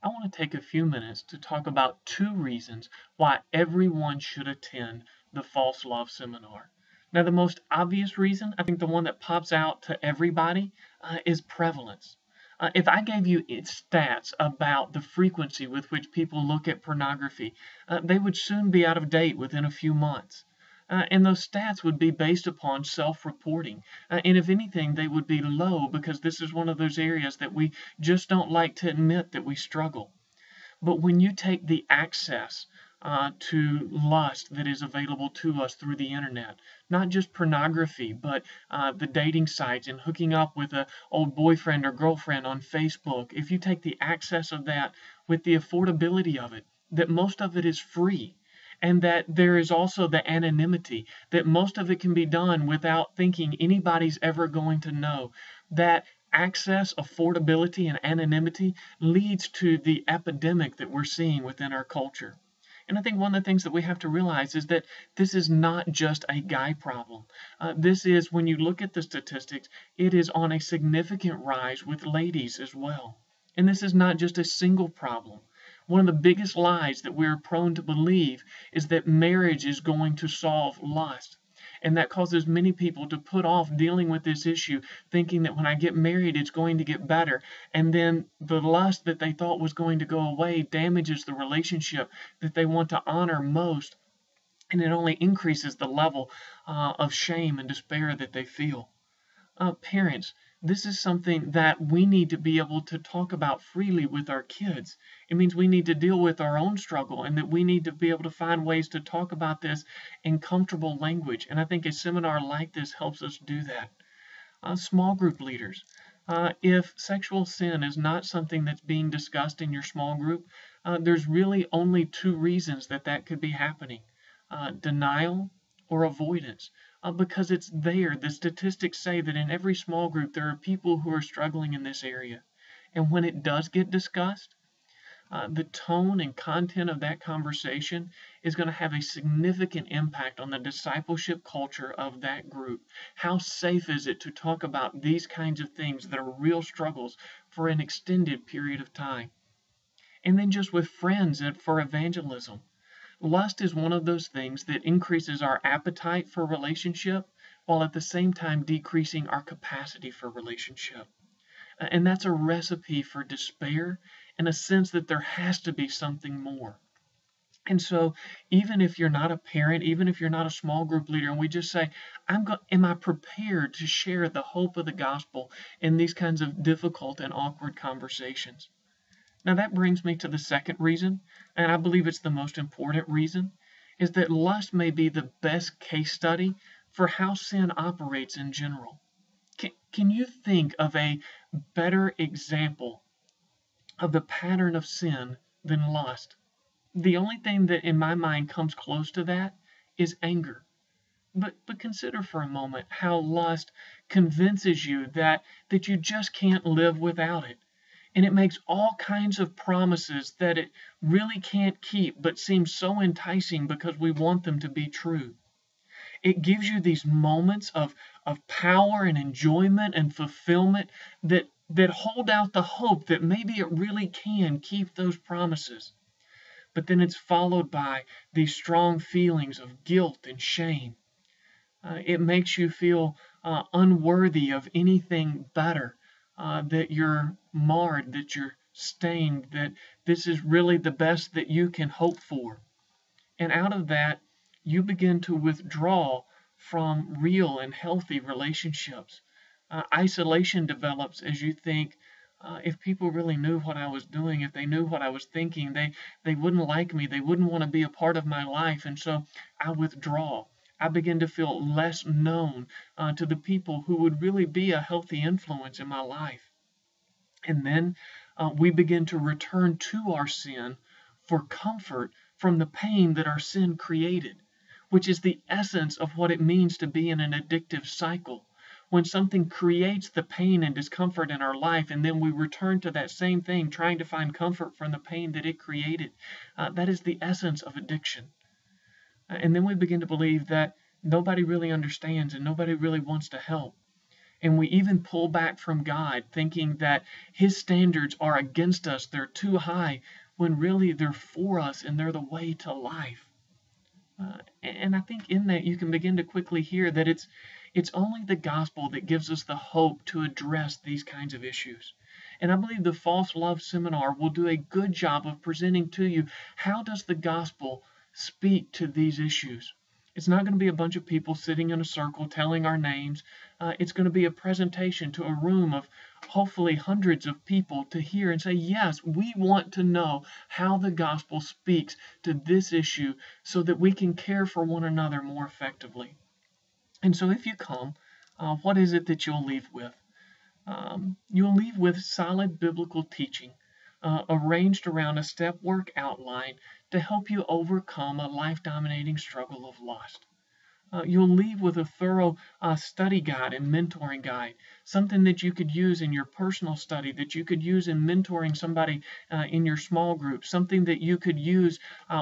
I want to take a few minutes to talk about two reasons why everyone should attend the False Love Seminar. Now, the most obvious reason, I think the one that pops out to everybody, is prevalence. If I gave you stats about the frequency with which people look at pornography, they would soon be out of date within a few months. And those stats would be based upon self-reporting. And if anything, they would be low because this is one of those areas that we just don't like to admit that we struggle. But when you take the access to lust that is available to us through the internet, not just pornography, but the dating sites and hooking up with an old boyfriend or girlfriend on Facebook, if you take the access of that with the affordability of it, that most of it is free, and that there is also the anonymity, that most of it can be done without thinking anybody's ever going to know, that access, affordability, and anonymity leads to the epidemic that we're seeing within our culture. And I think one of the things that we have to realize is that this is not just a guy problem. This is, when you look at the statistics, it is on a significant rise with ladies as well. And this is not just a single problem. One of the biggest lies that we're prone to believe is that marriage is going to solve lust. And that causes many people to put off dealing with this issue, thinking that when I get married, it's going to get better. And then the lust that they thought was going to go away damages the relationship that they want to honor most. And it only increases the level of shame and despair that they feel. Parents, this is something that we need to be able to talk about freely with our kids. It means we need to deal with our own struggle and that we need to be able to find ways to talk about this in comfortable language. And I think a seminar like this helps us do that. Small group leaders. If sexual sin is not something that's being discussed in your small group, there's really only two reasons that that could be happening. Denial or avoidance. Because it's there. The statistics say that in every small group there are people who are struggling in this area. And when it does get discussed, the tone and content of that conversation is going to have a significant impact on the discipleship culture of that group. How safe is it to talk about these kinds of things that are real struggles for an extended period of time? And then just with friends and for evangelism. Lust is one of those things that increases our appetite for relationship while at the same time decreasing our capacity for relationship. And that's a recipe for despair and a sense that there has to be something more. And so even if you're not a parent, even if you're not a small group leader, and we just say, am I prepared to share the hope of the gospel in these kinds of difficult and awkward conversations? Now that brings me to the second reason, and I believe it's the most important reason, is that lust may be the best case study for how sin operates in general. Can you think of a better example of the pattern of sin than lust? The only thing that in my mind comes close to that is anger. But consider for a moment how lust convinces you that you just can't live without it. And it makes all kinds of promises that it really can't keep, but seem so enticing because we want them to be true. It gives you these moments of power and enjoyment and fulfillment that hold out the hope that maybe it really can keep those promises. But then it's followed by these strong feelings of guilt and shame. It makes you feel unworthy of anything better. That you're marred, that you're stained, that this is really the best that you can hope for. And out of that, you begin to withdraw from real and healthy relationships. Isolation develops as you think, if people really knew what I was doing, if they knew what I was thinking, they wouldn't like me, they wouldn't want to be a part of my life, and so I withdraw. I begin to feel less known to the people who would really be a healthy influence in my life. And then we begin to return to our sin for comfort from the pain that our sin created, which is the essence of what it means to be in an addictive cycle. When something creates the pain and discomfort in our life, and then we return to that same thing, trying to find comfort from the pain that it created, that is the essence of addiction. And then we begin to believe that nobody really understands and nobody really wants to help. And we even pull back from God, thinking that His standards are against us, they're too high, when really they're for us and they're the way to life. And I think in that you can begin to quickly hear that it's only the gospel that gives us the hope to address these kinds of issues. And I believe the False Love Seminar will do a good job of presenting to you how does the gospel speak to these issues. It's not going to be a bunch of people sitting in a circle telling our names. It's going to be a presentation to a room of hopefully hundreds of people to hear and say, yes, we want to know how the gospel speaks to this issue so that we can care for one another more effectively. And so if you come, what is it that you'll leave with? You'll leave with solid biblical teaching arranged around a step work outline to help you overcome a life-dominating struggle of lust. You'll leave with a thorough study guide and mentoring guide, something that you could use in your personal study, that you could use in mentoring somebody in your small group, something that you could use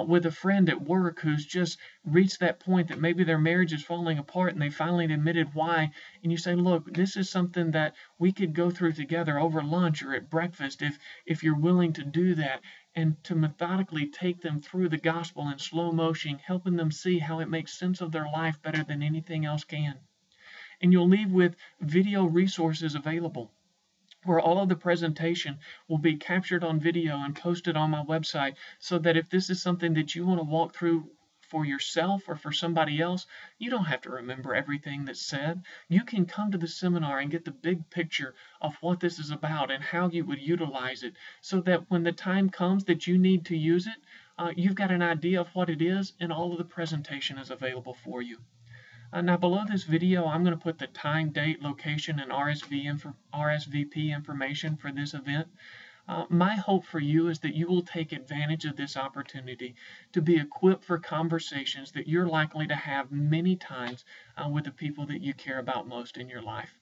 with a friend at work who's just reached that point that maybe their marriage is falling apart and they finally admitted why. And you say, look, this is something that we could go through together over lunch or at breakfast if you're willing to do that, and to methodically take them through the gospel in slow motion, helping them see how it makes sense of their life better than anything else can. And you'll leave with video resources available, where all of the presentation will be captured on video and posted on my website, so that if this is something that you want to walk through for yourself or for somebody else, you don't have to remember everything that's said. You can come to the seminar and get the big picture of what this is about and how you would utilize it, so that when the time comes that you need to use it, you've got an idea of what it is, and all of the presentation is available for you. Now below this video, I'm going to put the time, date, location, and RSVP information for this event. My hope for you is that you will take advantage of this opportunity to be equipped for conversations that you're likely to have many times with the people that you care about most in your life.